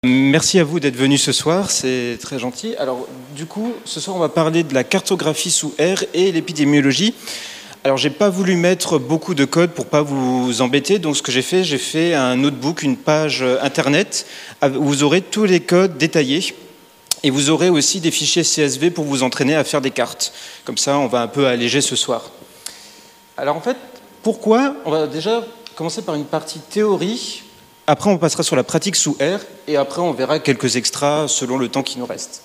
Merci à vous d'être venus ce soir, c'est très gentil. Alors, du coup, ce soir, on va parler de la cartographie sous R et l'épidémiologie. Alors, j'ai pas voulu mettre beaucoup de code pour pas vous embêter, donc ce que j'ai fait un notebook, une page internet, où vous aurez tous les codes détaillés. Et vous aurez aussi des fichiers CSV pour vous entraîner à faire des cartes. Comme ça, on va un peu alléger ce soir. Alors, en fait, pourquoi? On va déjà commencer par une partie théorie. Après, on passera sur la pratique sous R, et après, on verra quelques extras selon le temps qui nous reste.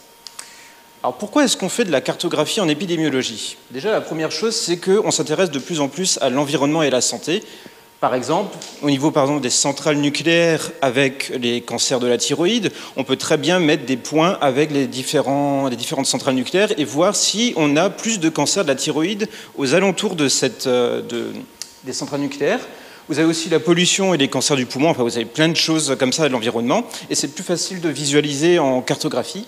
Alors, pourquoi est-ce qu'on fait de la cartographie en épidémiologie? Déjà, la première chose, c'est qu'on s'intéresse de plus en plus à l'environnement et la santé. Par exemple, au niveau des centrales nucléaires avec les cancers de la thyroïde, on peut très bien mettre des points avec les différentes centrales nucléaires et voir si on a plus de cancers de la thyroïde aux alentours de des centrales nucléaires. Vous avez aussi la pollution et les cancers du poumon, enfin vous avez plein de choses comme ça de l'environnement, et c'est plus facile de visualiser en cartographie.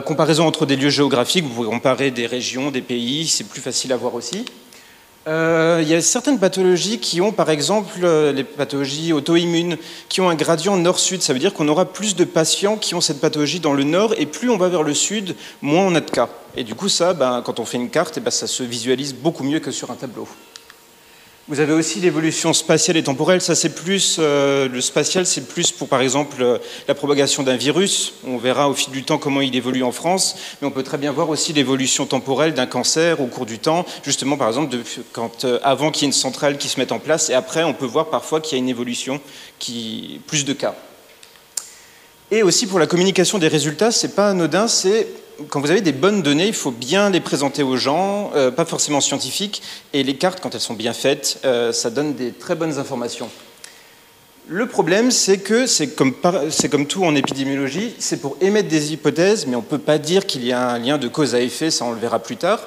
Comparaison entre des lieux géographiques, vous pouvez comparer des régions, des pays, c'est plus facile à voir aussi. Il y a certaines pathologies qui ont, par exemple, les pathologies auto-immunes, qui ont un gradient nord-sud. Ça veut dire qu'on aura plus de patients qui ont cette pathologie dans le nord, et plus on va vers le sud, moins on a de cas. Et du coup, ça, quand on fait une carte, ça se visualise beaucoup mieux que sur un tableau. Vous avez aussi l'évolution spatiale et temporelle. Ça, c'est plus le spatial, c'est plus pour, par exemple, la propagation d'un virus. On verra au fil du temps comment il évolue en France, mais on peut très bien voir aussi l'évolution temporelle d'un cancer au cours du temps. Justement, par exemple, avant qu'il y ait une centrale qui se mette en place, et après, on peut voir parfois qu'il y a une évolution, plus de cas. Et aussi pour la communication des résultats, c'est pas anodin, c'est quand vous avez des bonnes données, il faut bien les présenter aux gens, pas forcément scientifiques, et les cartes, quand elles sont bien faites, ça donne des très bonnes informations. Le problème, c'est que c'est comme tout en épidémiologie, c'est pour émettre des hypothèses, mais on ne peut pas dire qu'il y a un lien de cause à effet, ça on le verra plus tard.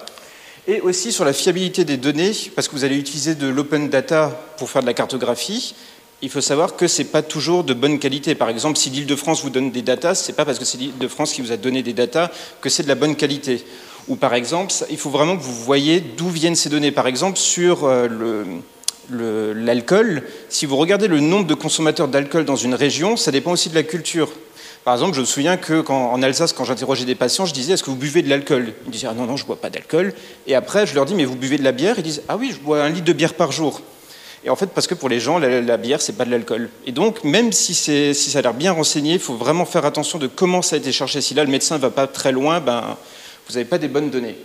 Et aussi sur la fiabilité des données, parce que vous allez utiliser de l'open data pour faire de la cartographie. Il faut savoir que ce n'est pas toujours de bonne qualité. Par exemple, si l'Île-de-France vous donne des datas, ce n'est pas parce que c'est l'Île-de-France qui vous a donné des datas que c'est de la bonne qualité. Ou par exemple, il faut vraiment que vous voyez d'où viennent ces données. Par exemple, sur l'alcool, si vous regardez le nombre de consommateurs d'alcool dans une région, ça dépend aussi de la culture. Par exemple, je me souviens qu'en Alsace, quand j'interrogeais des patients, je disais « Est-ce que vous buvez de l'alcool ?» Ils disaient « Ah non, je ne bois pas d'alcool. » Et après, je leur dis « Mais vous buvez de la bière ?» Ils disent « Ah oui, je bois 1 litre de bière par jour. » Et en fait, parce que pour les gens, la bière, c'est pas de l'alcool. Et donc, même si ça a l'air bien renseigné, il faut vraiment faire attention de comment ça a été cherché. Si là, le médecin ne va pas très loin, vous n'avez pas des bonnes données.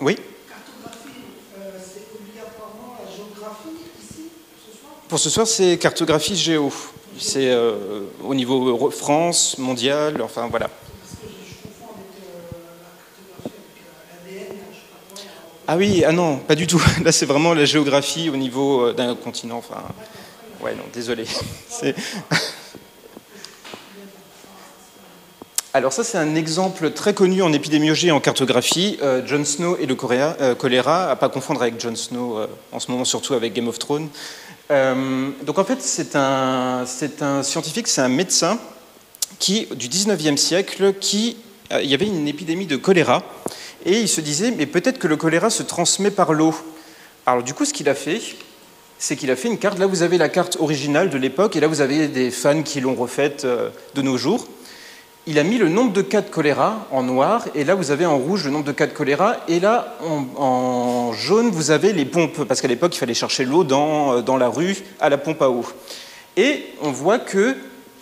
Oui ? Cartographie, c'est obligatoirement la géographie ici, ce soir ? Pour ce soir, c'est cartographie géo. C'est au niveau France, mondial, enfin voilà. Parce que je confonds avec la cartographie avec l'ADN, je sais pas quoi. Ah oui, ah non, pas du tout. Là, c'est vraiment la géographie au niveau d'un continent. Enfin, ouais, non, désolé. Alors ça, c'est un exemple très connu en épidémiologie et en cartographie. Jon Snow et le choléra, à pas confondre avec Jon Snow, en ce moment surtout avec Game of Thrones. Donc en fait, c'est un scientifique, c'est un médecin du 19e siècle il y avait une épidémie de choléra. Et il se disait, mais peut-être que le choléra se transmet par l'eau. Alors du coup, ce qu'il a fait, c'est qu'il a fait une carte. Là, vous avez la carte originale de l'époque, et là, vous avez des fans qui l'ont refaite de nos jours. Il a mis le nombre de cas de choléra en noir, et là, vous avez en rouge le nombre de cas de choléra, et là, en jaune, vous avez les pompes, parce qu'à l'époque, il fallait chercher l'eau dans la rue, à la pompe à eau. Et on voit que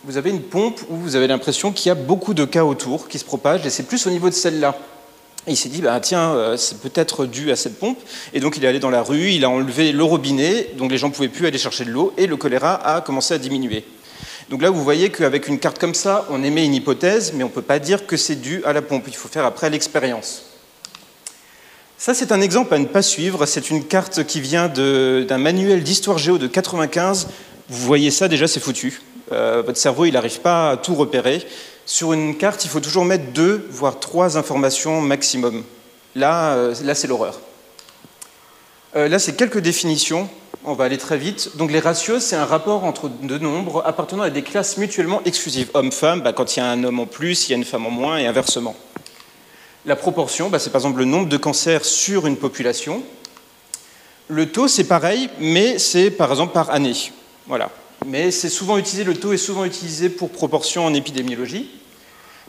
vous avez une pompe où vous avez l'impression qu'il y a beaucoup de cas autour qui se propagent, et c'est plus au niveau de celle-là. Et il s'est dit, tiens, c'est peut-être dû à cette pompe. Et donc, il est allé dans la rue, il a enlevé le robinet, donc les gens ne pouvaient plus aller chercher de l'eau, et le choléra a commencé à diminuer. Donc là, vous voyez qu'avec une carte comme ça, on émet une hypothèse, mais on ne peut pas dire que c'est dû à la pompe. Il faut faire après l'expérience. Ça, c'est un exemple à ne pas suivre. C'est une carte qui vient d'un manuel d'histoire géo de 95. Vous voyez ça, déjà, c'est foutu. Votre cerveau, il n'arrive pas à tout repérer. Sur une carte, il faut toujours mettre 2, voire 3 informations maximum. Là c'est l'horreur. Là, c'est quelques définitions. On va aller très vite. Donc, les ratios, c'est un rapport entre deux nombres appartenant à des classes mutuellement exclusives. Homme-femme, quand il y a un homme en plus, il y a une femme en moins, et inversement. La proportion, c'est par exemple le nombre de cancers sur une population. Le taux, c'est pareil, mais c'est par exemple par année. Voilà. mais c'est souvent utilisé, le taux est souvent utilisé pour proportion en épidémiologie.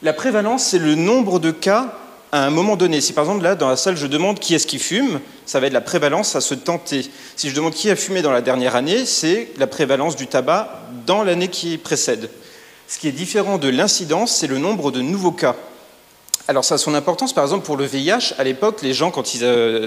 La prévalence, c'est le nombre de cas à un moment donné. Si par exemple, là, dans la salle, je demande qui est-ce qui fume, ça va être la prévalence à se tenter. Si je demande qui a fumé dans la dernière année, c'est la prévalence du tabac dans l'année qui précède. Ce qui est différent de l'incidence, c'est le nombre de nouveaux cas. Alors ça a son importance, par exemple, pour le VIH. À l'époque, les gens, quand ils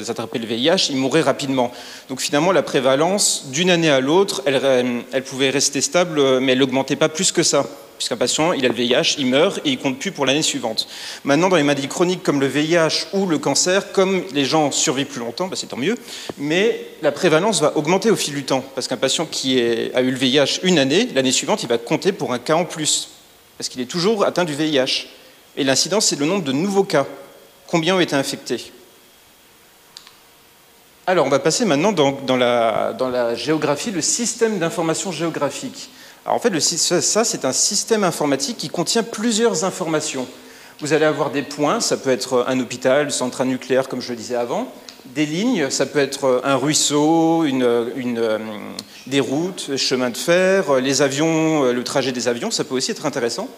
attrapaient le VIH, ils mouraient rapidement. Donc finalement, la prévalence, d'une année à l'autre, elle pouvait rester stable, mais elle n'augmentait pas plus que ça. Puisqu'un patient, il a le VIH, il meurt et il ne compte plus pour l'année suivante. Maintenant, dans les maladies chroniques comme le VIH ou le cancer, comme les gens survivent plus longtemps, c'est tant mieux, mais la prévalence va augmenter au fil du temps. Parce qu'un patient qui a eu le VIH une année, l'année suivante, il va compter pour un cas en plus. Parce qu'il est toujours atteint du VIH. Et l'incidence, c'est le nombre de nouveaux cas. Combien ont été infectés? Alors, on va passer maintenant dans la géographie, le système d'information géographique. Alors, en fait, ça, c'est un système informatique qui contient plusieurs informations. Vous allez avoir des points, ça peut être un hôpital, une centrale nucléaire, comme je le disais avant. Des lignes, ça peut être un ruisseau, des routes, des chemins de fer, les avions, le trajet des avions, ça peut aussi être intéressant.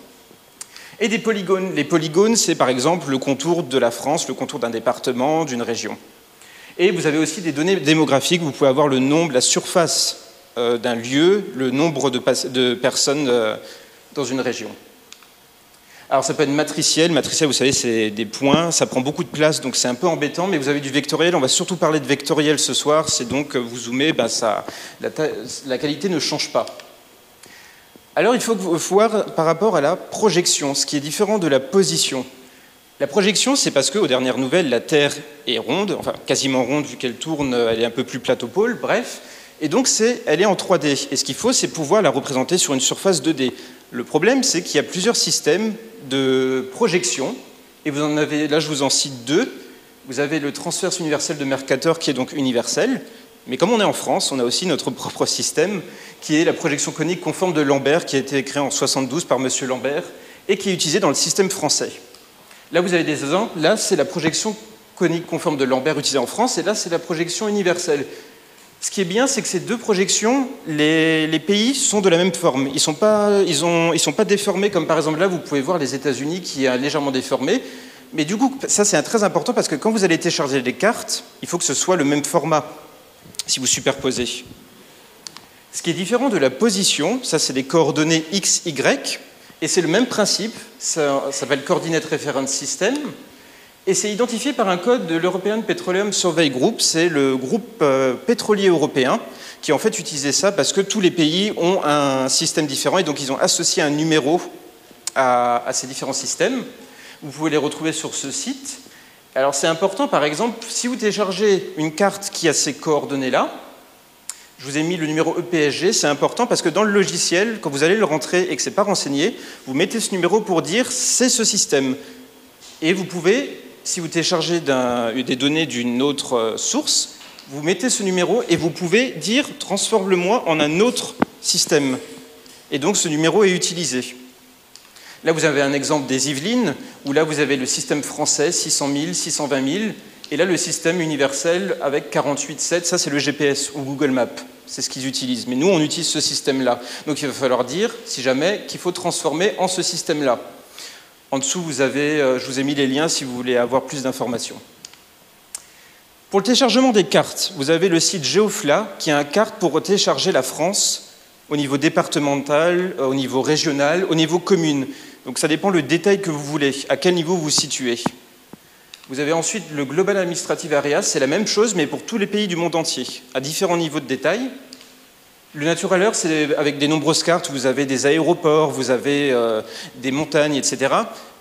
Et des polygones. Les polygones, c'est par exemple le contour de la France, le contour d'un département, d'une région. Et vous avez aussi des données démographiques, vous pouvez avoir le nombre, la surface d'un lieu, le nombre de personnes dans une région. Alors ça peut être matriciel. Matriciel, vous savez, c'est des points, ça prend beaucoup de place, donc c'est un peu embêtant, mais vous avez du vectoriel. On va surtout parler de vectoriel ce soir, c'est donc, vous zoomez, la qualité ne change pas. Alors il faut voir par rapport à la projection, ce qui est différent de la position. La projection, c'est parce qu'aux dernières nouvelles, la Terre est ronde, enfin quasiment ronde vu qu'elle tourne, elle est un peu plus plate au pôle, bref, et donc elle est en 3D. Et ce qu'il faut, c'est pouvoir la représenter sur une surface 2D. Le problème, c'est qu'il y a plusieurs systèmes de projection, et vous en avez, là je vous en cite deux. Vous avez le transverse universel de Mercator qui est donc universel, mais comme on est en France, on a aussi notre propre système qui est la projection conique conforme de Lambert qui a été créée en 72 par M. Lambert et qui est utilisée dans le système français. Là, vous avez des exemples. Là, c'est la projection conique conforme de Lambert utilisée en France et là, c'est la projection universelle. Ce qui est bien, c'est que ces deux projections, les pays sont de la même forme. Ils ne sont pas déformés comme par exemple là, vous pouvez voir les États-Unis qui est légèrement déformé. Mais du coup, ça c'est très important parce que quand vous allez télécharger les cartes, il faut que ce soit le même format si vous superposez. Ce qui est différent de la position, ça c'est des coordonnées x, y, et c'est le même principe, ça s'appelle Coordinate Reference System, et c'est identifié par un code de l'European Petroleum Survey Group, c'est le groupe pétrolier européen qui en fait utilisait ça parce que tous les pays ont un système différent et donc ils ont associé un numéro à ces différents systèmes. Vous pouvez les retrouver sur ce site. Alors c'est important, par exemple, si vous téléchargez une carte qui a ces coordonnées-là, je vous ai mis le numéro EPSG, c'est important parce que dans le logiciel, quand vous allez le rentrer et que ce n'est pas renseigné, vous mettez ce numéro pour dire c'est ce système. Et vous pouvez, si vous téléchargez des données d'une autre source, vous mettez ce numéro et vous pouvez dire transforme-le-moi en un autre système. Et donc ce numéro est utilisé. Là, vous avez un exemple des Yvelines, où là, vous avez le système français, 600 000, 620 000, et là, le système universel avec 48,7, ça, c'est le GPS ou Google Maps. C'est ce qu'ils utilisent. Mais nous, on utilise ce système-là. Donc, il va falloir dire, si jamais, qu'il faut transformer en ce système-là. En dessous, je vous ai mis les liens si vous voulez avoir plus d'informations. Pour le téléchargement des cartes, vous avez le site Geofla, qui est une carte pour télécharger la France au niveau départemental, au niveau régional, au niveau commune. Donc ça dépend le détail que vous voulez, à quel niveau vous vous situez. Vous avez ensuite le Global Administrative Area, c'est la même chose, mais pour tous les pays du monde entier, à différents niveaux de détail. Le Natural Earth, c'est avec des nombreuses cartes, vous avez des aéroports, vous avez des montagnes, etc.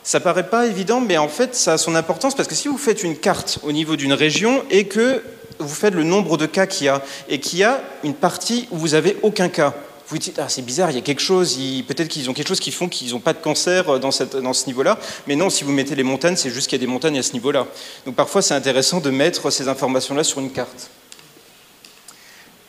Ça paraît pas évident, mais en fait, ça a son importance, parce que si vous faites une carte au niveau d'une région et que vous faites le nombre de cas qu'il y a, et qu'il y a une partie où vous n'avez aucun cas, vous vous dites, ah, c'est bizarre, il y a quelque chose, peut-être qu'ils ont quelque chose qui font qu'ils n'ont pas de cancer dans ce niveau-là, mais non, si vous mettez les montagnes, c'est juste qu'il y a des montagnes à ce niveau-là. Donc parfois, c'est intéressant de mettre ces informations-là sur une carte.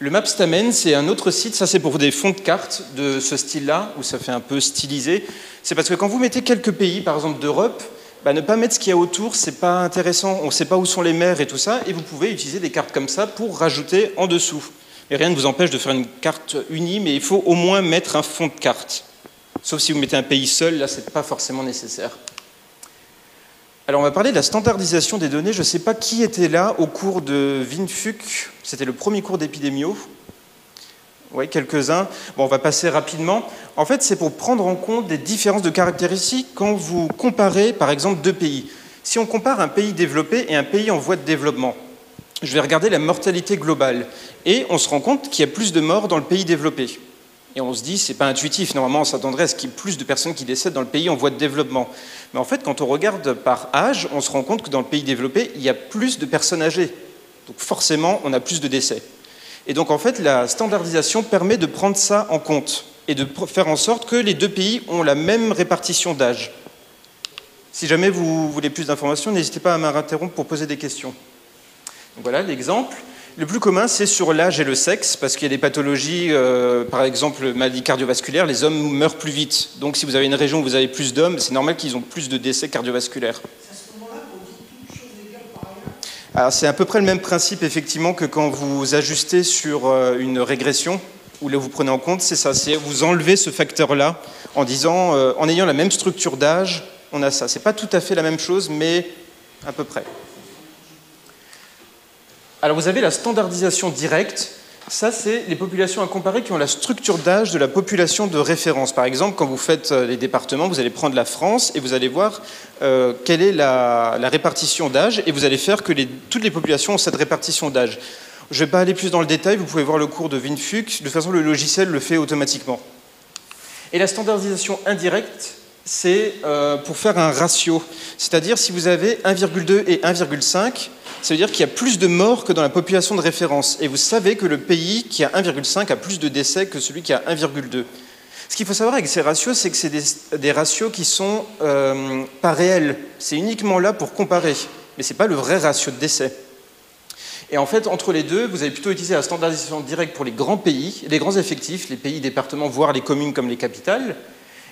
Le Mapstamen, c'est un autre site, ça c'est pour des fonds de cartes de ce style-là, où ça fait un peu stylisé. C'est parce que quand vous mettez quelques pays, par exemple d'Europe, ne pas mettre ce qu'il y a autour, c'est pas intéressant, on ne sait pas où sont les mers et tout ça, et vous pouvez utiliser des cartes comme ça pour rajouter en dessous. Et rien ne vous empêche de faire une carte unie, mais il faut au moins mettre un fond de carte. Sauf si vous mettez un pays seul, là, ce n'est pas forcément nécessaire. Alors, on va parler de la standardisation des données. Je ne sais pas qui était là au cours de Windfuck. C'était le premier cours d'épidémio. Oui, quelques-uns. Bon, on va passer rapidement. En fait, c'est pour prendre en compte des différences de caractéristiques quand vous comparez, par exemple, deux pays. Si on compare un pays développé et un pays en voie de développement, je vais regarder la mortalité globale. Et on se rend compte qu'il y a plus de morts dans le pays développé. Et on se dit, c'est pas intuitif, normalement on s'attendrait à ce qu'il y ait plus de personnes qui décèdent dans le pays en voie de développement. Mais en fait, quand on regarde par âge, on se rend compte que dans le pays développé, il y a plus de personnes âgées. Donc forcément, on a plus de décès. Et donc en fait, la standardisation permet de prendre ça en compte et de faire en sorte que les deux pays ont la même répartition d'âge. Si jamais vous voulez plus d'informations, n'hésitez pas à m'interrompre pour poser des questions. Donc voilà l'exemple. Le plus commun, c'est sur l'âge et le sexe, parce qu'il y a des pathologies, par exemple, maladies cardiovasculaires, les hommes meurent plus vite. Donc si vous avez une région où vous avez plus d'hommes, c'est normal qu'ils ont plus de décès cardiovasculaires. C'est à ce moment-là qu'on dit toutes choses égales par ailleurs. Alors c'est à peu près le même principe, effectivement, que quand vous ajustez sur une régression, où là vous prenez en compte, c'est ça, c'est vous enlevez ce facteur-là en disant, en ayant la même structure d'âge, on a ça. C'est pas tout à fait la même chose, mais à peu près. Alors vous avez la standardisation directe, ça c'est les populations à comparer qui ont la structure d'âge de la population de référence. Par exemple, quand vous faites les départements, vous allez prendre la France et vous allez voir quelle est la répartition d'âge et vous allez faire que toutes les populations ont cette répartition d'âge. Je ne vais pas aller plus dans le détail, vous pouvez voir le cours de Windfuck, de toute façon le logiciel le fait automatiquement. Et la standardisation indirecte, c'est pour faire un ratio, c'est-à-dire si vous avez 1,2 et 1,5, ça veut dire qu'il y a plus de morts que dans la population de référence. Et vous savez que le pays qui a 1,5 a plus de décès que celui qui a 1,2. Ce qu'il faut savoir avec ces ratios, c'est que c'est des ratios qui sont pas réels. C'est uniquement là pour comparer. Mais ce n'est pas le vrai ratio de décès. Et en fait, entre les deux, vous allez plutôt utiliser la standardisation directe pour les grands pays, les grands effectifs, les pays, départements, voire les communes comme les capitales.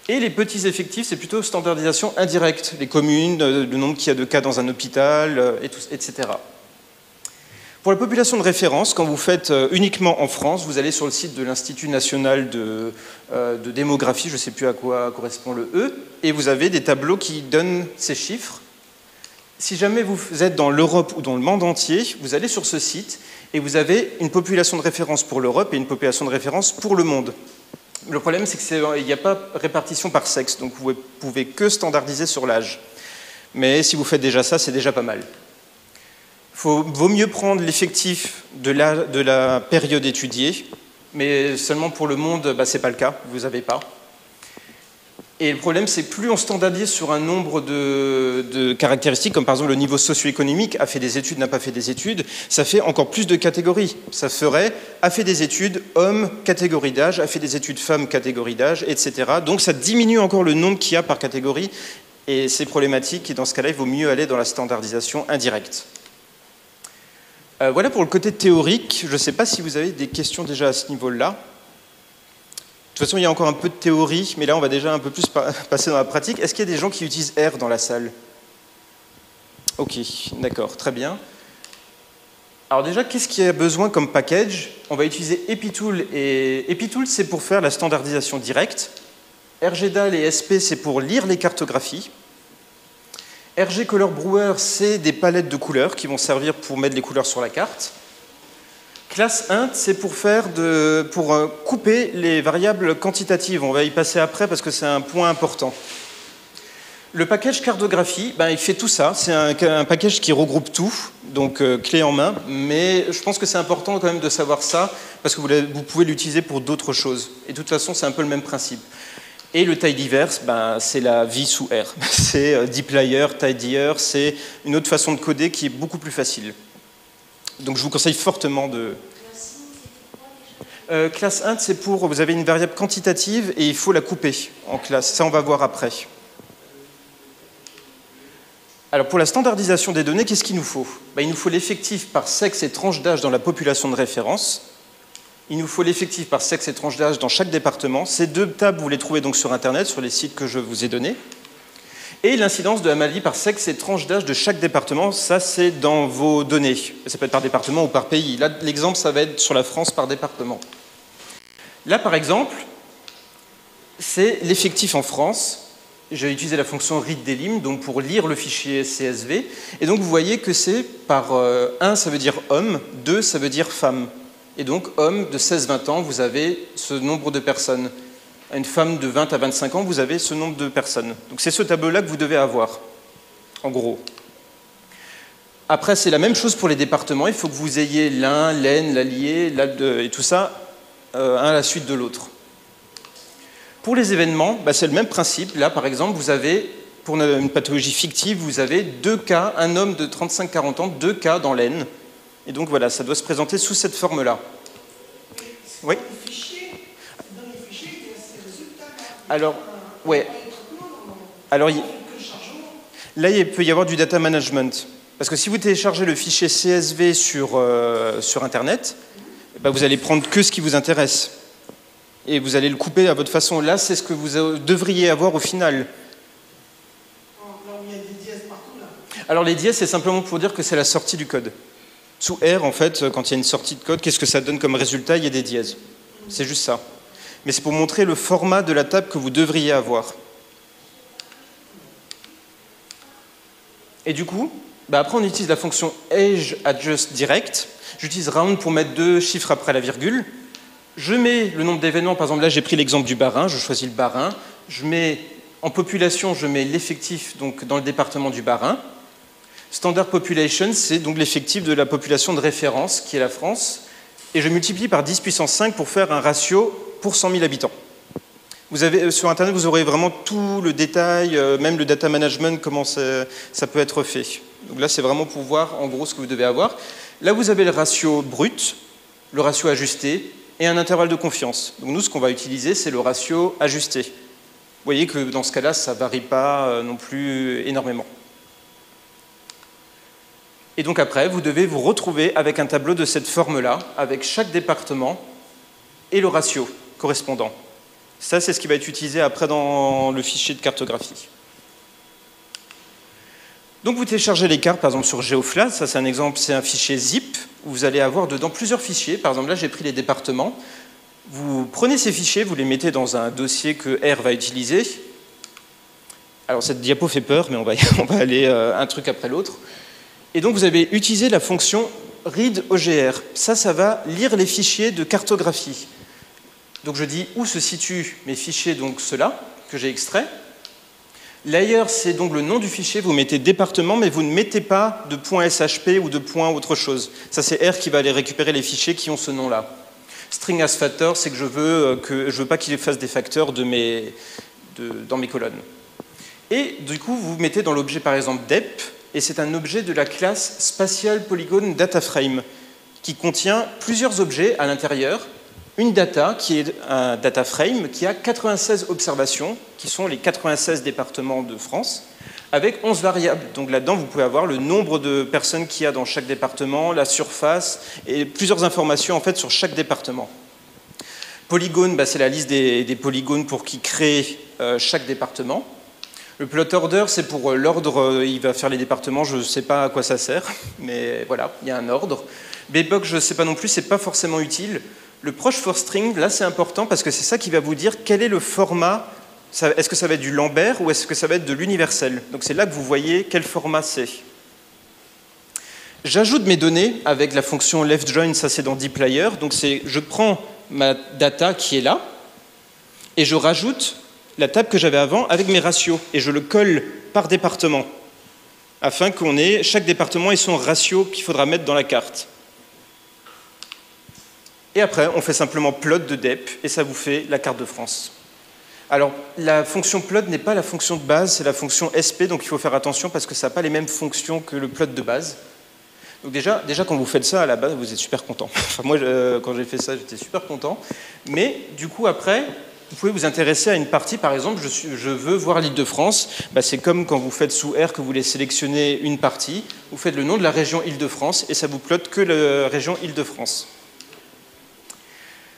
Et les petits effectifs, c'est plutôt standardisation indirecte, les communes, le nombre qu'il y a de cas dans un hôpital, etc. Pour la population de référence, quand vous faites uniquement en France, vous allez sur le site de l'Institut national de démographie, je ne sais plus à quoi correspond le E, et vous avez des tableaux qui donnent ces chiffres. Si jamais vous êtes dans l'Europe ou dans le monde entier, vous allez sur ce site et vous avez une population de référence pour l'Europe et une population de référence pour le monde. Le problème, c'est qu'il n'y a pas répartition par sexe, donc vous ne pouvez que standardiser sur l'âge. Mais si vous faites déjà ça, c'est déjà pas mal. Vaut mieux prendre l'effectif de la période étudiée, mais seulement pour le monde, ce n'est pas le cas, vous n'avez pas. Et le problème, c'est que plus on standardise sur un nombre de caractéristiques, comme par exemple le niveau socio-économique, a fait des études, n'a pas fait des études, ça fait encore plus de catégories. Ça ferait a fait des études, homme, catégorie d'âge, a fait des études, femme, catégorie d'âge, etc. Donc ça diminue encore le nombre qu'il y a par catégorie, et c'est problématique, et dans ce cas-là, il vaut mieux aller dans la standardisation indirecte. Voilà pour le côté théorique. Je ne sais pas si vous avez des questions déjà à ce niveau-là. De toute façon, il y a encore un peu de théorie, mais là, on va déjà un peu plus passer dans la pratique. Est-ce qu'il y a des gens qui utilisent R dans la salle? Ok, d'accord, très bien. Alors déjà, qu'est-ce qu'il y a besoin comme package? On va utiliser EpiTool. Et EpiTool, c'est pour faire la standardisation directe. RGDAL et SP, c'est pour lire les cartographies. RG Color Brewer, c'est des palettes de couleurs qui vont servir pour mettre les couleurs sur la carte. Class int, c'est pour couper les variables quantitatives. On va y passer après parce que c'est un point important. Le package cartographie, il fait tout ça. C'est un package qui regroupe tout, donc clé en main. Mais je pense que c'est important quand même de savoir ça parce que vous pouvez l'utiliser pour d'autres choses. Et de toute façon, c'est un peu le même principe. Et le tidyverse, c'est la vie sous R. C'est dplyr, tidyr, c'est une autre façon de coder qui est beaucoup plus facile. Donc je vous conseille fortement de... Class int, c'est pour... Vous avez une variable quantitative et il faut la couper en classe. Ça, on va voir après. Alors pour la standardisation des données, qu'est-ce qu'il nous faut? Il nous faut l'effectif par sexe et tranche d'âge dans la population de référence. Il nous faut l'effectif par sexe et tranche d'âge dans chaque département. Ces deux tables, vous les trouvez donc sur Internet, sur les sites que je vous ai donnés. Et l'incidence de la maladie par sexe et tranche d'âge de chaque département, ça c'est dans vos données. Ça peut être par département ou par pays. Là, l'exemple, ça va être sur la France par département. Là, par exemple, c'est l'effectif en France. J'ai utilisé la fonction readDelim donc pour lire le fichier CSV. Et donc, vous voyez que c'est par 1, ça veut dire homme, 2, ça veut dire femme. Et donc, homme de 16-20 ans, vous avez ce nombre de personnes. Une femme de 20 à 25 ans, vous avez ce nombre de personnes. Donc, c'est ce tableau-là que vous devez avoir, en gros. Après, c'est la même chose pour les départements. Il faut que vous ayez l'Ain, l'Aisne, l'Allier, et tout ça, un à la suite de l'autre. Pour les événements, c'est le même principe. Là, par exemple, vous avez, pour une pathologie fictive, vous avez 2 cas, un homme de 35-40 ans, 2 cas dans l'Aisne. Et donc, voilà, ça doit se présenter sous cette forme-là. Oui. Dans les fichiers, il y a ces résultats. Alors, ouais. Alors, là, il peut y avoir du data management. Parce que si vous téléchargez le fichier CSV sur Internet, vous allez prendre que ce qui vous intéresse. Et vous allez le couper à votre façon. Là, c'est ce que vous devriez avoir au final. Là où il y a des dièses partout, là. Alors, les dièses, c'est simplement pour dire que c'est la sortie du code. Sous R, en fait, quand il y a une sortie de code, qu'est-ce que ça donne comme résultat? Il y a des dièses. C'est juste ça. Mais c'est pour montrer le format de la table que vous devriez avoir. Et du coup, après, on utilise la fonction AgeAdjustDirect. J'utilise round pour mettre 2 chiffres après la virgule. Je mets le nombre d'événements, par exemple là j'ai pris l'exemple du Bas-Rhin, je choisis le Bas-Rhin, je mets en population, je mets l'effectif donc dans le département du Bas-Rhin. Standard population, c'est donc l'effectif de la population de référence qui est la France, et je multiplie par 10 puissance 5 pour faire un ratio pour 100 000 habitants. Vous avez, sur Internet, vous aurez vraiment tout le détail, même le data management, comment ça peut être fait. Donc là, c'est vraiment pour voir en gros ce que vous devez avoir. Là, vous avez le ratio brut, le ratio ajusté, et un intervalle de confiance. Donc nous, ce qu'on va utiliser, c'est le ratio ajusté. Vous voyez que dans ce cas-là, ça ne varie pas non plus énormément. Et donc après, vous devez vous retrouver avec un tableau de cette forme-là, avec chaque département et le ratio correspondant. Ça, c'est ce qui va être utilisé après dans le fichier de cartographie. Donc vous téléchargez les cartes, par exemple sur GeoFLAT, ça c'est un exemple, c'est un fichier zip, où vous allez avoir dedans plusieurs fichiers. Par exemple là j'ai pris les départements. Vous prenez ces fichiers, vous les mettez dans un dossier que R va utiliser. Alors cette diapo fait peur, mais on va aller un truc après l'autre. Et donc vous avez utilisé la fonction readOGR. Ça va lire les fichiers de cartographie. Donc je dis où se situent mes fichiers, donc ceux-là, que j'ai extraits. Layer, c'est donc le nom du fichier, vous mettez département, mais vous ne mettez pas de .shp ou de autre chose. Ça, c'est R qui va aller récupérer les fichiers qui ont ce nom-là. String as factor, c'est que je veux pas qu'il fasse des facteurs dans mes colonnes. Et du coup, vous mettez dans l'objet, par exemple, dep, et c'est un objet de la classe Spatial Polygon Data Frame, qui contient plusieurs objets à l'intérieur, une data qui est un data frame qui a 96 observations, qui sont les 96 départements de France, avec 11 variables. Donc là-dedans, vous pouvez avoir le nombre de personnes qu'il y a dans chaque département, la surface, et plusieurs informations en fait sur chaque département. Polygone, c'est la liste des polygones pour qui crée chaque département. Le plot order, c'est pour l'ordre, il va faire les départements, je ne sais pas à quoi ça sert, mais voilà, il y a un ordre. Bbox, je ne sais pas non plus, ce n'est pas forcément utile. Le proche for string, là c'est important parce que c'est ça qui va vous dire quel est le format, est-ce que ça va être du Lambert ou est-ce que ça va être de l'universel. Donc c'est là que vous voyez quel format c'est. J'ajoute mes données avec la fonction leftJoin, ça c'est dans dplyr, donc je prends ma data qui est là et je rajoute la table que j'avais avant avec mes ratios et je le colle par département afin qu'on ait chaque département et son ratio qu'il faudra mettre dans la carte. Et après, on fait simplement plot de dep, et ça vous fait la carte de France. Alors, la fonction plot n'est pas la fonction de base, c'est la fonction sp, donc il faut faire attention parce que ça n'a pas les mêmes fonctions que le plot de base. Donc déjà, quand vous faites ça, à la base, vous êtes super content. Enfin, moi, quand j'ai fait ça, j'étais super content. Mais du coup, après, vous pouvez vous intéresser à une partie, par exemple, je veux voir l'Île-de-France. C'est comme quand vous faites sous R que vous voulez sélectionner une partie, vous faites le nom de la région Île-de-France, et ça vous plotte que la région Île-de-France.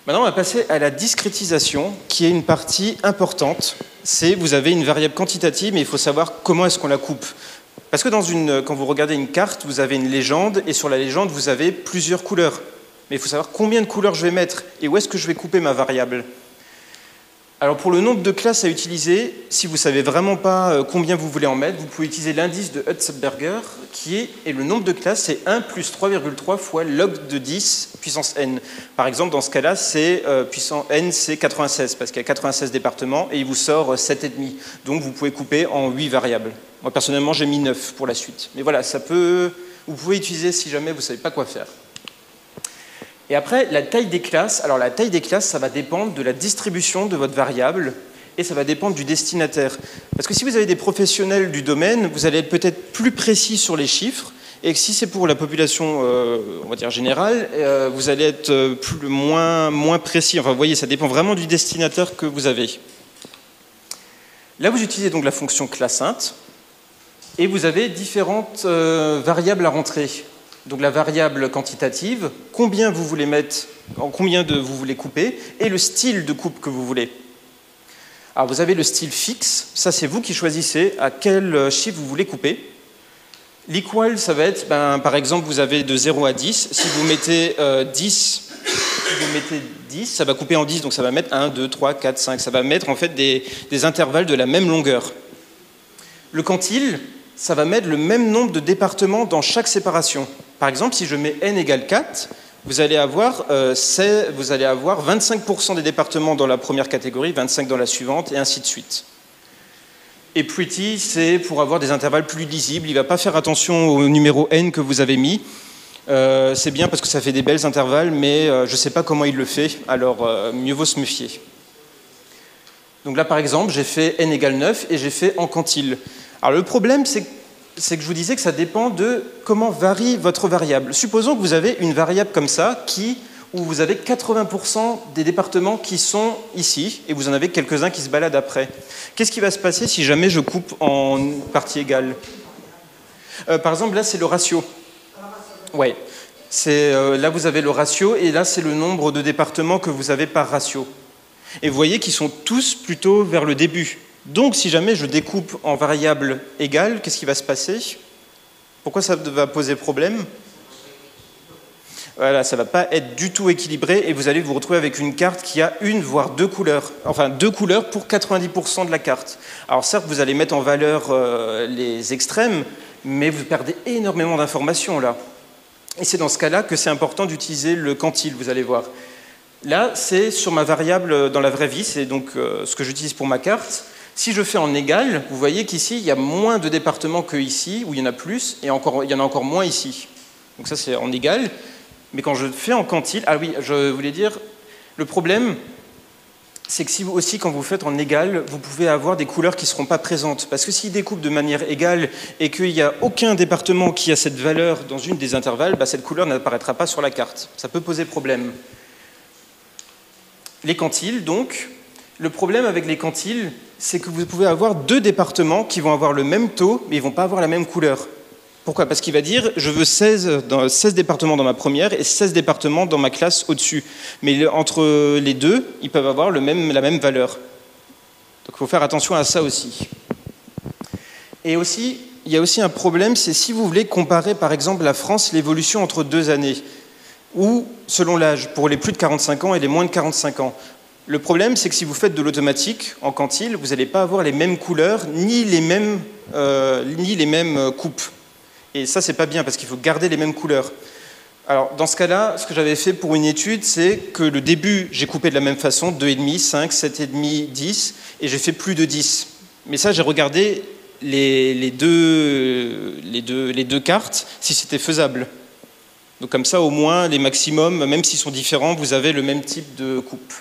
Maintenant, on va passer à la discrétisation, qui est une partie importante. c'est vous avez une variable quantitative, mais il faut savoir comment est-ce qu'on la coupe. Parce que quand vous regardez une carte, vous avez une légende, et sur la légende, vous avez plusieurs couleurs. Mais il faut savoir combien de couleurs je vais mettre, et où est-ce que je vais couper ma variable. Alors pour le nombre de classes à utiliser, si vous ne savez vraiment pas combien vous voulez en mettre, vous pouvez utiliser l'indice de Hutzenberger, et le nombre de classes, c'est 1 plus 3,3 fois log de 10 puissance n. Par exemple, dans ce cas-là, puissance n, c'est 96, parce qu'il y a 96 départements, et il vous sort 7,5. Donc vous pouvez couper en 8 variables. Moi, personnellement, j'ai mis 9 pour la suite. Mais voilà, vous pouvez utiliser si jamais vous ne savez pas quoi faire. Et après, la taille des classes. Alors la taille des classes, ça va dépendre de la distribution de votre variable et ça va dépendre du destinataire. Parce que si vous avez des professionnels du domaine, vous allez être peut-être plus précis sur les chiffres et que si c'est pour la population, on va dire générale, vous allez être moins précis. Enfin, vous voyez, ça dépend vraiment du destinataire que vous avez. Là, vous utilisez donc la fonction classint et vous avez différentes variables à rentrer. Donc la variable quantitative, combien vous voulez mettre, combien vous voulez couper, et le style de coupe que vous voulez. Alors vous avez le style fixe, ça c'est vous qui choisissez à quel chiffre vous voulez couper. L'equal, ça va être, par exemple, vous avez de 0 à 10, si vous mettez 10, ça va couper en 10, donc ça va mettre 1, 2, 3, 4, 5, ça va mettre en fait des intervalles de la même longueur. Le quantile, ça va mettre le même nombre de départements dans chaque séparation. Par exemple, si je mets n égale 4, vous allez avoir 25% des départements dans la première catégorie, 25 dans la suivante, et ainsi de suite. Et pretty, c'est pour avoir des intervalles plus lisibles. Il ne va pas faire attention au numéro n que vous avez mis. C'est bien parce que ça fait des belles intervalles, mais je ne sais pas comment il le fait, alors mieux vaut se méfier. Donc là, par exemple, j'ai fait n égale 9 et j'ai fait en quantile. Alors le problème, c'est que je vous disais que ça dépend de comment varie votre variable. Supposons que vous avez une variable comme ça, où vous avez 80% des départements qui sont ici, et vous en avez quelques-uns qui se baladent après. Qu'est-ce qui va se passer si jamais je coupe en parties égales? Par exemple, là, c'est le ratio. Ouais. Là, vous avez le ratio, et là, c'est le nombre de départements que vous avez par ratio. Et vous voyez qu'ils sont tous plutôt vers le début. Donc, si jamais je découpe en variables égales, qu'est-ce qui va se passer? Pourquoi ça va poser problème? Voilà, ça ne va pas être du tout équilibré et vous allez vous retrouver avec une carte qui a une, voire deux couleurs. Enfin, 2 couleurs pour 90% de la carte. Alors certes, vous allez mettre en valeur les extrêmes, mais vous perdez énormément d'informations là. Et c'est dans ce cas-là que c'est important d'utiliser le quantile, vous allez voir. Là, c'est sur ma variable dans la vraie vie, c'est donc ce que j'utilise pour ma carte. Si je fais en égal, vous voyez qu'ici, il y a moins de départements qu'ici, où il y en a plus, et il y en a encore moins ici. Donc ça, c'est en égal. Mais quand je fais en quantile... Ah oui, je voulais dire, le problème, c'est que quand vous faites en égal, vous pouvez avoir des couleurs qui ne seront pas présentes. Parce que s'il découpe de manière égale et qu'il n'y a aucun département qui a cette valeur dans une des intervalles, cette couleur n'apparaîtra pas sur la carte. Ça peut poser problème. Les quantiles, donc... Le problème avec les quantiles, c'est que vous pouvez avoir 2 départements qui vont avoir le même taux, mais ils ne vont pas avoir la même couleur. Pourquoi? Parce qu'il va dire, je veux 16 départements dans ma première et 16 départements dans ma classe au-dessus. Mais entre les deux, ils peuvent avoir la même valeur. Donc il faut faire attention à ça aussi. Et aussi, il y a aussi un problème, c'est si vous voulez comparer, par exemple, la France, l'évolution entre 2 années, ou selon l'âge, pour les plus de 45 ans et les moins de 45 ans. Le problème, c'est que si vous faites de l'automatique en quantile, vous n'allez pas avoir les mêmes couleurs ni les mêmes coupes. Et ça, c'est pas bien parce qu'il faut garder les mêmes couleurs. Alors, dans ce cas-là, ce que j'avais fait pour une étude, c'est que le début, j'ai coupé de la même façon, 2,5, 5, 7,5, 10, et j'ai fait plus de 10. Mais ça, j'ai regardé les deux cartes, si c'était faisable. Donc comme ça, au moins, les maximums, même s'ils sont différents, vous avez le même type de coupe.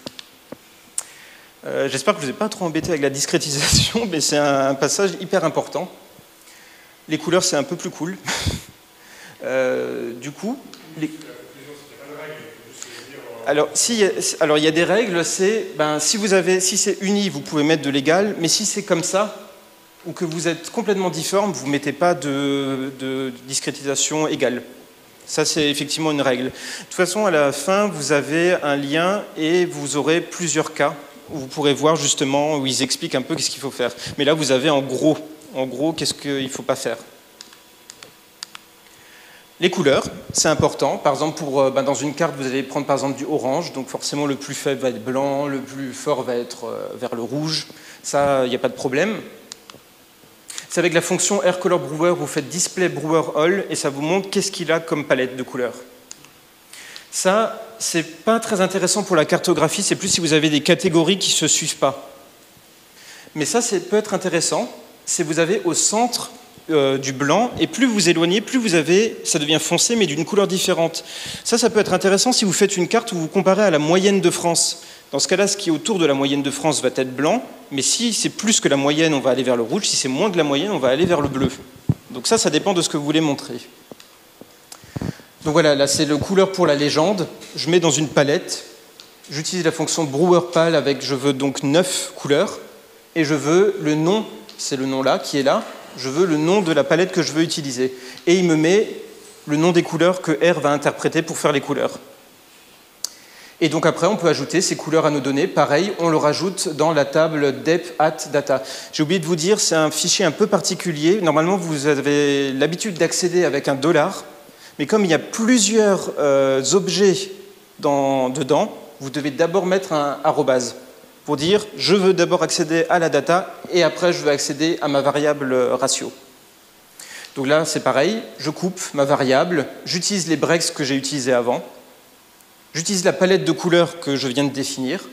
J'espère que je ne vous ai pas trop embêté avec la discrétisation, mais c'est un passage hyper important. Les couleurs, c'est un peu plus cool. Du coup... Alors, il y a des règles, c'est si c'est uni, vous pouvez mettre de l'égal, mais si c'est comme ça, ou que vous êtes complètement difforme, vous ne mettez pas de discrétisation égale. Ça, c'est effectivement une règle. De toute façon, à la fin, vous avez un lien et vous aurez plusieurs cas où vous pourrez voir justement, où ils expliquent un peu qu'est-ce qu'il faut faire. Mais là, vous avez en gros qu'est-ce qu'il ne faut pas faire. Les couleurs, c'est important. Par exemple, dans une carte, vous allez prendre par exemple du orange, donc forcément le plus faible va être blanc, le plus fort va être vers le rouge. Ça, il n'y a pas de problème. C'est avec la fonction AirColorBrewer, vous faites Display Brewer All et ça vous montre qu'est-ce qu'il a comme palette de couleurs. Ça, c'est pas très intéressant pour la cartographie, c'est plus si vous avez des catégories qui ne se suivent pas. Mais ça, peut être intéressant, c'est vous avez au centre du blanc, et plus vous éloignez, plus vous avez, ça devient foncé, mais d'une couleur différente. Ça peut être intéressant si vous faites une carte où vous comparez à la moyenne de France. Dans ce cas-là, ce qui est autour de la moyenne de France va être blanc, mais si c'est plus que la moyenne, on va aller vers le rouge, si c'est moins que la moyenne, on va aller vers le bleu. Donc ça dépend de ce que vous voulez montrer. Donc voilà, là c'est le couleur pour la légende. Je mets dans une palette, j'utilise la fonction Brewer Pal avec, je veux donc 9 couleurs, et je veux le nom, c'est le nom là, qui est là, je veux le nom de la palette que je veux utiliser. Et il me met le nom des couleurs que R va interpréter pour faire les couleurs. Et donc après, on peut ajouter ces couleurs à nos données. Pareil, on le rajoute dans la table dep@data. J'ai oublié de vous dire, c'est un fichier un peu particulier. Normalement, vous avez l'habitude d'accéder avec un $, mais comme il y a plusieurs objets dedans, vous devez d'abord mettre un arrobase pour dire « je veux d'abord accéder à la data et après je veux accéder à ma variable ratio ». Donc là, c'est pareil, je coupe ma variable, j'utilise les breaks que j'ai utilisés avant, j'utilise la palette de couleurs que je viens de définir.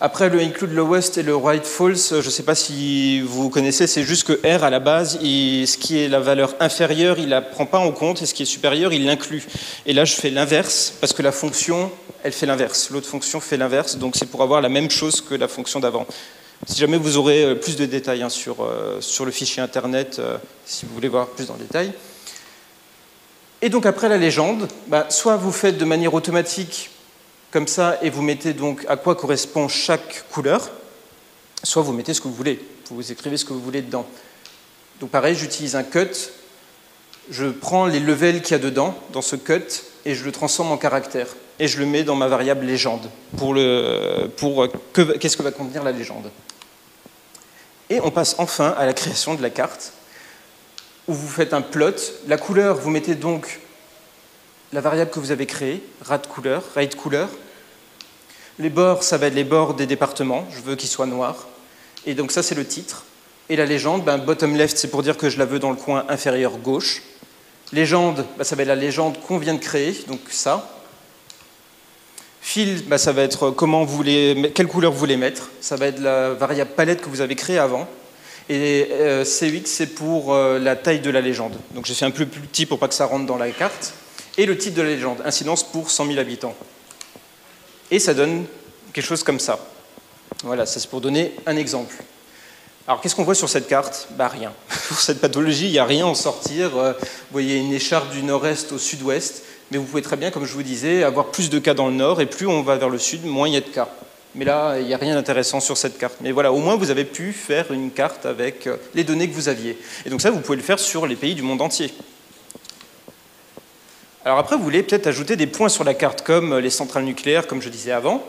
Après, le include lowest et le write false, je ne sais pas si vous connaissez, c'est juste que R, à la base, ce qui est la valeur inférieure, il ne la prend pas en compte, et ce qui est supérieur, il l'inclut. Et là, je fais l'inverse, parce que la fonction, elle fait l'inverse. L'autre fonction fait l'inverse, donc c'est pour avoir la même chose que la fonction d'avant. Si jamais vous aurez plus de détails sur le fichier Internet, si vous voulez voir plus dans le détail. Et donc après la légende, soit vous faites de manière automatique comme ça et vous mettez donc à quoi correspond chaque couleur, soit vous mettez ce que vous voulez, vous écrivez ce que vous voulez dedans. Donc pareil, j'utilise un cut, je prends les levels qu'il y a dedans, dans ce cut, et je le transforme en caractère. Et je le mets dans ma variable légende, qu'est-ce que va contenir la légende. Et on passe enfin à la création de la carte, où vous faites un plot. La couleur, vous mettez donc la variable que vous avez créée, rate couleur. Les bords, ça va être les bords des départements, je veux qu'ils soient noirs. Et donc ça, c'est le titre. Et la légende, bottom left, c'est pour dire que je la veux dans le coin inférieur gauche. Légende, ça va être la légende qu'on vient de créer, donc ça. Fill, ça va être quelle couleur vous voulez mettre. Ça va être la variable palette que vous avez créée avant. Et CX, c'est pour la taille de la légende. Donc j'ai fait un peu plus petit pour pas que ça rentre dans la carte. Et le titre de la légende, incidence pour 100 000 habitants. Et ça donne quelque chose comme ça. Voilà, ça c'est pour donner un exemple. Alors qu'est-ce qu'on voit sur cette carte ? Rien. Pour cette pathologie, il n'y a rien à en sortir. Vous voyez une écharpe du nord-est au sud-ouest, mais vous pouvez très bien, comme je vous disais, avoir plus de cas dans le nord, et plus on va vers le sud, moins il y a de cas. Mais là, il n'y a rien d'intéressant sur cette carte. Mais voilà, au moins vous avez pu faire une carte avec les données que vous aviez. Et donc ça, vous pouvez le faire sur les pays du monde entier. Alors après, vous voulez peut-être ajouter des points sur la carte, comme les centrales nucléaires, comme je disais avant.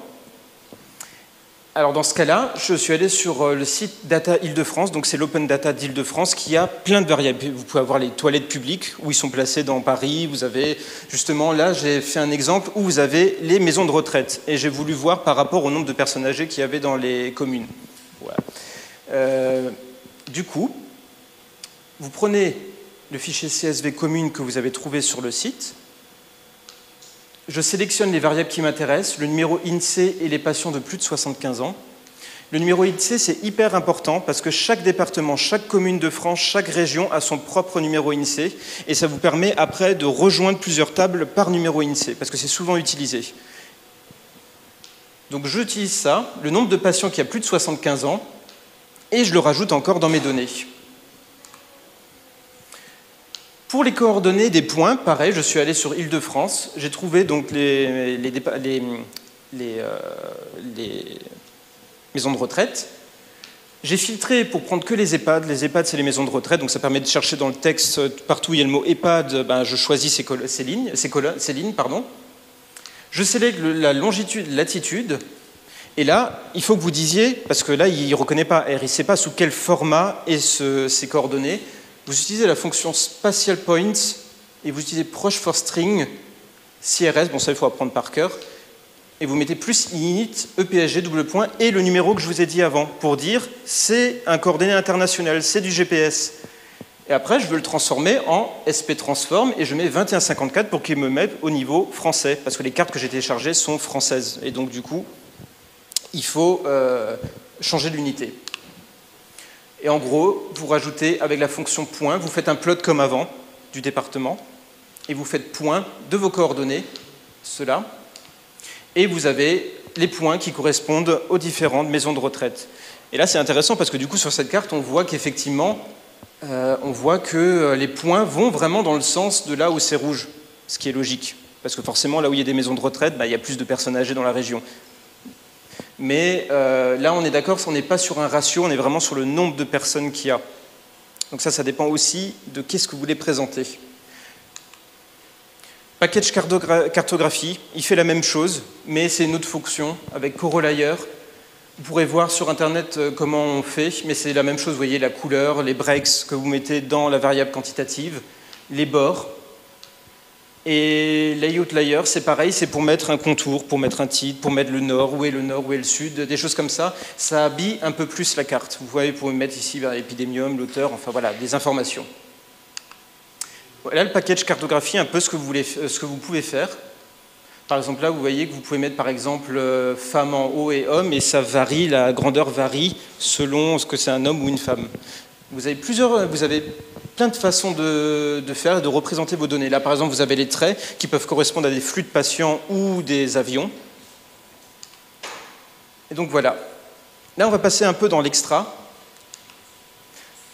Alors dans ce cas-là, je suis allé sur le site Data Île-de-France, donc c'est l'Open Data d'Île-de-France, qui a plein de variables. Vous pouvez avoir les toilettes publiques, où ils sont placés dans Paris. Vous avez, justement, là, j'ai fait un exemple où vous avez les maisons de retraite. Et j'ai voulu voir par rapport au nombre de personnes âgées qu'il y avait dans les communes. Voilà. Du coup, vous prenez le fichier CSV commune que vous avez trouvé sur le site. Je sélectionne les variables qui m'intéressent, le numéro INSEE et les patients de plus de 75 ans. Le numéro INSEE, c'est hyper important parce que chaque département, chaque commune de France, chaque région a son propre numéro INSEE et ça vous permet après de rejoindre plusieurs tables par numéro INSEE parce que c'est souvent utilisé. Donc j'utilise ça, le nombre de patients qui a plus de 75 ans, et je le rajoute encore dans mes données. Pour les coordonnées des points, pareil, je suis allé sur Île-de-France, j'ai trouvé donc les maisons de retraite. J'ai filtré pour prendre que les EHPAD. Les EHPAD, c'est les maisons de retraite, donc ça permet de chercher dans le texte, partout où il y a le mot EHPAD, je choisis ces lignes. Je sélectionne la longitude, latitude, Et là, il faut que vous disiez, parce que là, il ne reconnaît pas R, il ne sait pas sous quel format est ces coordonnées. Vous utilisez la fonction spatial points et vous utilisez proche for string, CRS, bon ça il faut apprendre par cœur, et vous mettez plus init, EPSG, double point, et le numéro que je vous ai dit avant, pour dire c'est un coordonné international, c'est du GPS. Et après, je veux le transformer en SP transform, et je mets 2154 pour qu'il me mette au niveau français, parce que les cartes que j'ai téléchargées sont françaises. Et donc du coup, il faut changer l'unité. Et en gros, vous rajoutez avec la fonction point, vous faites un plot comme avant du département, et vous faites point de vos coordonnées, cela, et vous avez les points qui correspondent aux différentes maisons de retraite. Et là, c'est intéressant parce que du coup, sur cette carte, on voit qu'effectivement, les points vont vraiment dans le sens de là où c'est rouge, ce qui est logique. Parce que forcément, là où il y a des maisons de retraite, il y a plus de personnes âgées dans la région. Mais là, on est d'accord, on n'est pas sur un ratio, on est vraiment sur le nombre de personnes qu'il y a. Donc ça dépend aussi de qu'est-ce que vous voulez présenter. Package cartographie, il fait la même chose, mais c'est une autre fonction avec Corolayer. Vous pourrez voir sur Internet comment on fait, mais c'est la même chose, vous voyez la couleur, les breaks que vous mettez dans la variable quantitative, les bords. Et layout layer, c'est pareil, c'est pour mettre un contour, pour mettre un titre, pour mettre le nord, où est le sud, des choses comme ça. Ça habille un peu plus la carte. Vous voyez, vous pouvez mettre ici vers l'épidémium, l'auteur, enfin voilà, des informations. Voilà le package cartographie, un peu ce que vous pouvez faire. Par exemple, là, vous voyez que vous pouvez mettre, par exemple, femme en haut et homme, et ça varie, la grandeur varie selon ce que c'est un homme ou une femme. Vous avez plein de façons de faire et de représenter vos données. Là, par exemple, vous avez les traits qui peuvent correspondre à des flux de patients ou des avions. Et donc, voilà. Là, on va passer un peu dans l'extra.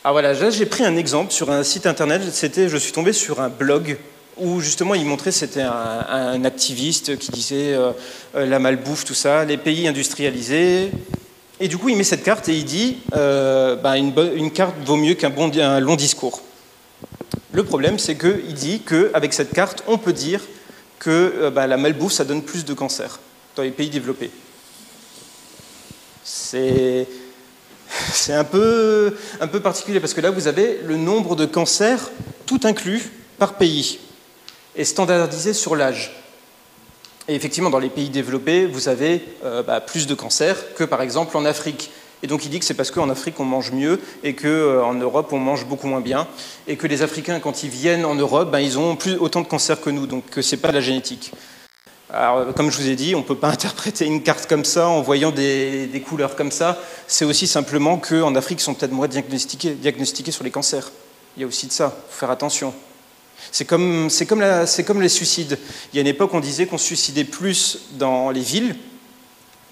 Ah voilà, là, j'ai pris un exemple sur un site internet. Je suis tombé sur un blog où justement il montrait, c'était un activiste qui disait la malbouffe, tout ça, les pays industrialisés. Et du coup, il met cette carte et il dit une carte vaut mieux qu'un long discours. Le problème, c'est qu'il dit qu'avec cette carte, on peut dire que la malbouffe, ça donne plus de cancers dans les pays développés. C'est un peu particulier parce que là, vous avez le nombre de cancers, tout inclus, par pays, et standardisé sur l'âge. Et effectivement, dans les pays développés, vous avez plus de cancers que, par exemple, en Afrique. Et donc, il dit que c'est parce qu'en Afrique, on mange mieux et qu'en Europe, on mange beaucoup moins bien. Et que les Africains, quand ils viennent en Europe, ils ont autant de cancers que nous. Donc, ce n'est pas de la génétique. Alors, comme je vous ai dit, on ne peut pas interpréter une carte comme ça en voyant des couleurs comme ça. C'est aussi simplement qu'en Afrique, ils sont peut-être moins diagnostiqués sur les cancers. Il y a aussi de ça, il faut faire attention. C'est comme les suicides. Il y a une époque, on disait qu'on se suicidait plus dans les villes,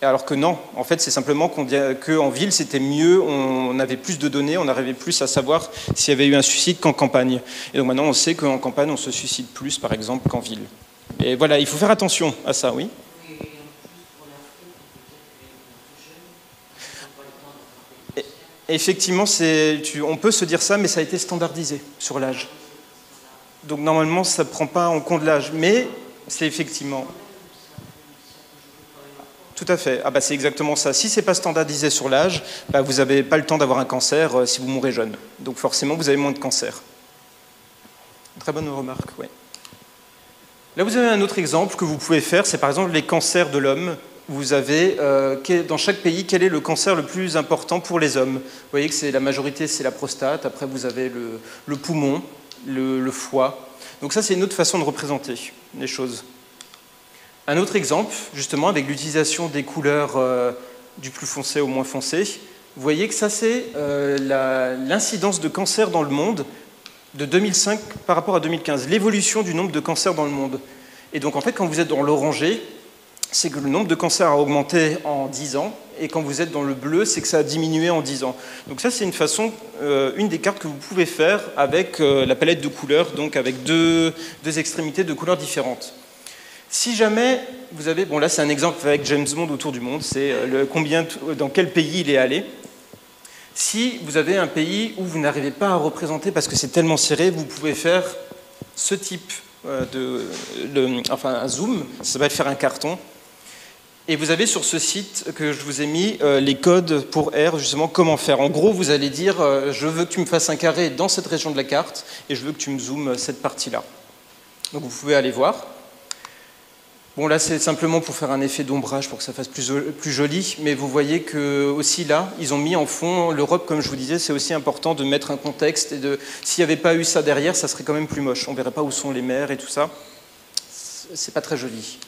alors que non. En fait, c'est simplement qu'en ville, c'était mieux, on avait plus de données, on arrivait plus à savoir s'il y avait eu un suicide qu'en campagne. Et donc maintenant, on sait qu'en campagne, on se suicide plus, par exemple, qu'en ville. Et voilà, il faut faire attention à ça, oui. Effectivement, on peut se dire ça, mais ça a été standardisé sur l'âge. Donc normalement, ça ne prend pas en compte l'âge, mais c'est effectivement... Tout à fait. C'est exactement ça. Si ce n'est pas standardisé sur l'âge, vous n'avez pas le temps d'avoir un cancer si vous mourrez jeune. Donc forcément, vous avez moins de cancer. Très bonne remarque, oui. Là, vous avez un autre exemple que vous pouvez faire, c'est par exemple les cancers de l'homme. Vous avez, dans chaque pays, quel est le cancer le plus important pour les hommes. Vous voyez que la majorité, c'est la prostate. Après, vous avez le poumon, le foie. Donc ça, c'est une autre façon de représenter les choses. Un autre exemple, justement, avec l'utilisation des couleurs du plus foncé au moins foncé, vous voyez que ça, c'est l'incidence de cancer dans le monde de 2005 par rapport à 2015, l'évolution du nombre de cancers dans le monde. Et donc, en fait, quand vous êtes dans l'orangé, c'est que le nombre de cancers a augmenté en 10 ans, et quand vous êtes dans le bleu, c'est que ça a diminué en 10 ans. Donc ça, c'est une façon, une des cartes que vous pouvez faire avec la palette de couleurs, donc avec deux extrémités de couleurs différentes. Si jamais vous avez... Bon, là, c'est un exemple avec James Bond autour du monde, c'est dans quel pays il est allé. Si vous avez un pays où vous n'arrivez pas à représenter parce que c'est tellement serré, vous pouvez faire ce type un zoom, ça va faire un carton. Et vous avez sur ce site que je vous ai mis les codes pour R, justement, comment faire. En gros, vous allez dire, je veux que tu me fasses un carré dans cette région de la carte, et je veux que tu me zoomes cette partie-là. Donc vous pouvez aller voir. Bon, là, c'est simplement pour faire un effet d'ombrage, pour que ça fasse plus joli, mais vous voyez que aussi là, ils ont mis en fond l'Europe, comme je vous disais, c'est aussi important de mettre un contexte, et s'il n'y avait pas eu ça derrière, ça serait quand même plus moche. On ne verrait pas où sont les mers et tout ça. C'est pas très joli.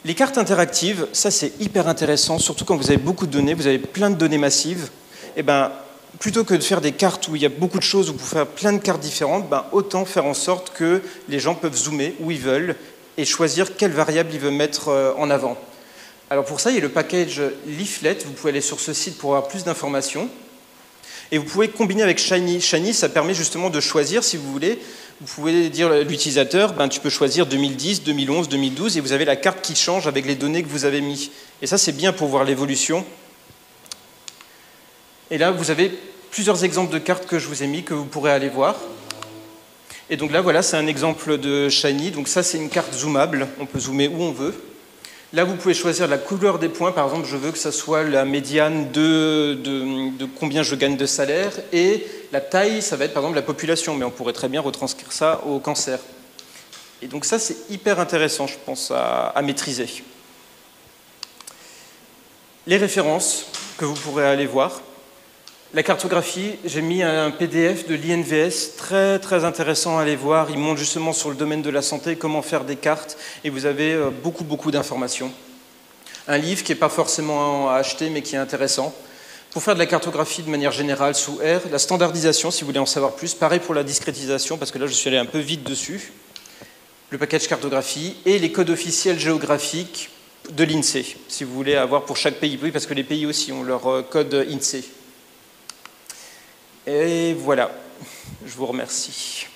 Les cartes interactives, ça c'est hyper intéressant, surtout quand vous avez beaucoup de données, vous avez plein de données massives. Et ben, plutôt que de faire des cartes où il y a beaucoup de choses, où vous pouvez faire plein de cartes différentes, ben, autant faire en sorte que les gens peuvent zoomer où ils veulent et choisir quelles variables ils veulent mettre en avant. Alors pour ça, il y a le package Leaflet, vous pouvez aller sur ce site pour avoir plus d'informations. Et vous pouvez combiner avec Shiny. Shiny, ça permet justement de choisir, si vous voulez, vous pouvez dire à l'utilisateur, ben, tu peux choisir 2010, 2011, 2012, et vous avez la carte qui change avec les données que vous avez mises. Et ça, c'est bien pour voir l'évolution. Et là, vous avez plusieurs exemples de cartes que je vous ai mis, que vous pourrez aller voir. Et donc là, voilà, c'est un exemple de Shiny. Donc ça, c'est une carte zoomable. On peut zoomer où on veut. Là, vous pouvez choisir la couleur des points. Par exemple, je veux que ça soit la médiane de combien je gagne de salaire. Et la taille, ça va être par exemple la population. Mais on pourrait très bien retranscrire ça au cancer. Et donc ça, c'est hyper intéressant, je pense, à maîtriser. Les références que vous pourrez aller voir. La cartographie, j'ai mis un PDF de l'INVS très très intéressant à aller voir. Il montre justement sur le domaine de la santé comment faire des cartes et vous avez beaucoup d'informations. Un livre qui n'est pas forcément à acheter mais qui est intéressant. Pour faire de la cartographie de manière générale sous R, la standardisation si vous voulez en savoir plus, pareil pour la discrétisation parce que là je suis allé un peu vite dessus. Le package cartographie et les codes officiels géographiques de l'INSEE si vous voulez avoir pour chaque pays, oui, parce que les pays aussi ont leur code INSEE. Et voilà, je vous remercie.